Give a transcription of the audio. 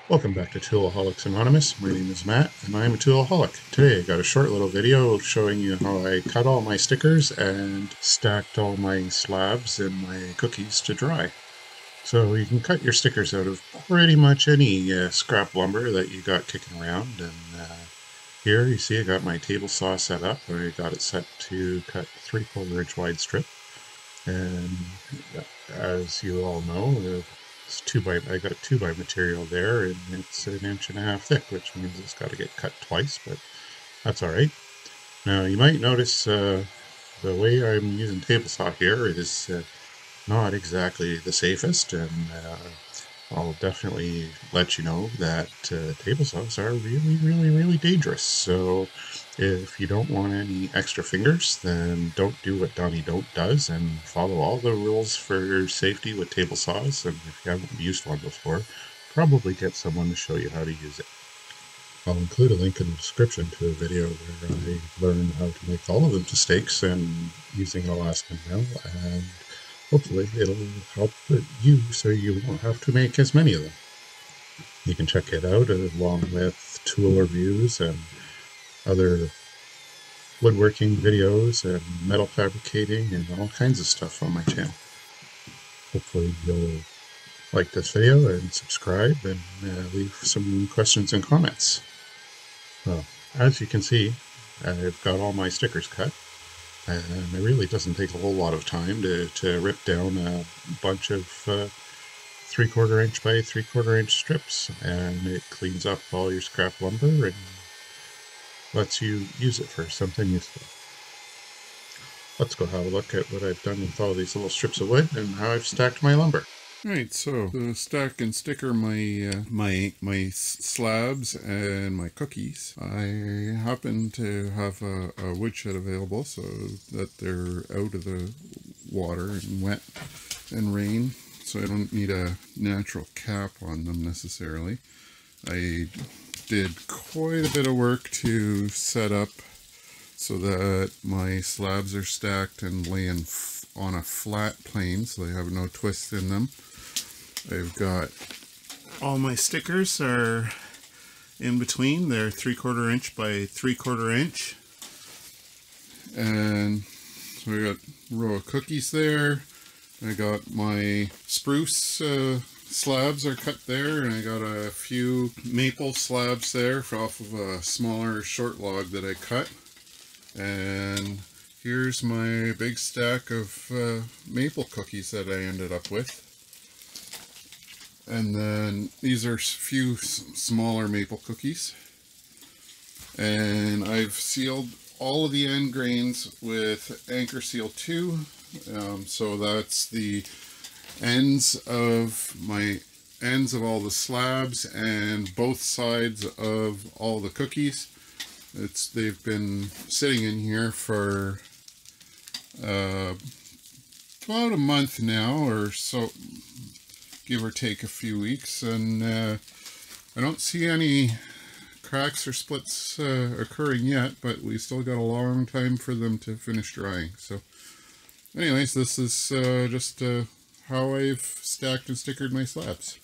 Welcome back to Toolaholics Anonymous. My name is Matt, and I am a Toolaholic. Today I got a short little video showing you how I cut all my stickers and stacked all my slabs and my cookies to dry. So you can cut your stickers out of pretty much any scrap lumber that you got kicking around. And here you see I got my table saw set up. I got it set to cut 3/4 inch wide strip. And as you all know, I got a 2x material there, and it's 1.5 inches thick, which means it's got to get cut twice, but that's all right. Now you might notice the way I'm using table saw here is not exactly the safest, and I'll definitely let you know that table saws are really dangerous. So if you don't want any extra fingers, then don't do what Donnie Don't does and follow all the rules for safety with table saws. And if you haven't used one before, probably get someone to show you how to use it. I'll include a link in the description to a video where I learn how to make all of the mistakes and using an Alaskan mill, and hopefully it'll help you so you won't have to make as many of them. You can check it out along with tool reviews and other woodworking videos and metal fabricating and all kinds of stuff on my channel. Hopefully you'll like this video and subscribe and leave some questions and comments. Well, as you can see, I've got all my stickers cut, and it really doesn't take a whole lot of time to rip down a bunch of 3/4 inch by 3/4 inch strips, and it cleans up all your scrap lumber and lets you use it for something useful. Let's go have a look at what I've done with all these little strips of wood and how I've stacked my lumber. Alright, so to stack and sticker my slabs and my cookies, I happen to have a woodshed available so that they're out of the water and wet and rain, so I don't need a natural cap on them necessarily. I did quite a bit of work to set up so that my slabs are stacked and laying on a flat plane so they have no twist in them. I've got all my stickers are in between. They're 3/4 inch by 3/4 inch. And so I got a row of cookies there. I got my spruce slabs are cut there, and I got a few maple slabs there off of a smaller short log that I cut. And here's my big stack of maple cookies that I ended up with. And then these are a few smaller maple cookies. And I've sealed all of the end grains with Anchor Seal 2. So that's the ends of all the slabs and both sides of all the cookies. They've been sitting in here for about a month now or so, give or take a few weeks, and I don't see any cracks or splits occurring yet, but we still got a long time for them to finish drying. So anyways, this is just how I've stacked and stickered my slabs.